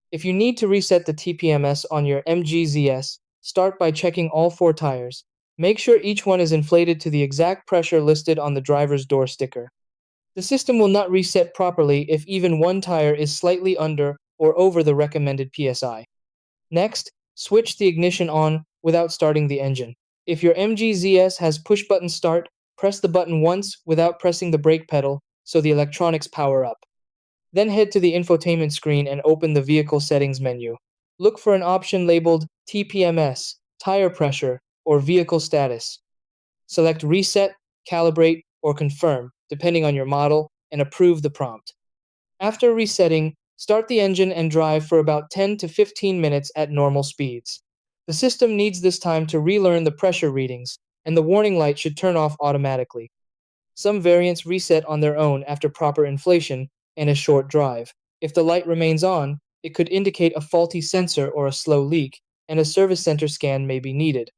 If you need to reset the TPMS on your MGZS, start by checking all four tires. Make sure each one is inflated to the exact pressure listed on the driver's door sticker. The system will not reset properly if even one tire is slightly under or over the recommended PSI. Next, switch the ignition on without starting the engine. If your MGZS has push-button start, press the button once without pressing the brake pedal so the electronics power up. Then head to the infotainment screen and open the vehicle settings menu. Look for an option labeled TPMS, tire pressure, or vehicle status. Select Reset, Calibrate, or Confirm, depending on your model, and approve the prompt. After resetting, start the engine and drive for about 10 to 15 minutes at normal speeds. The system needs this time to relearn the pressure readings, and the warning light should turn off automatically. Some variants reset on their own after proper inflation and a short drive. If the light remains on, it could indicate a faulty sensor or a slow leak, and a service center scan may be needed.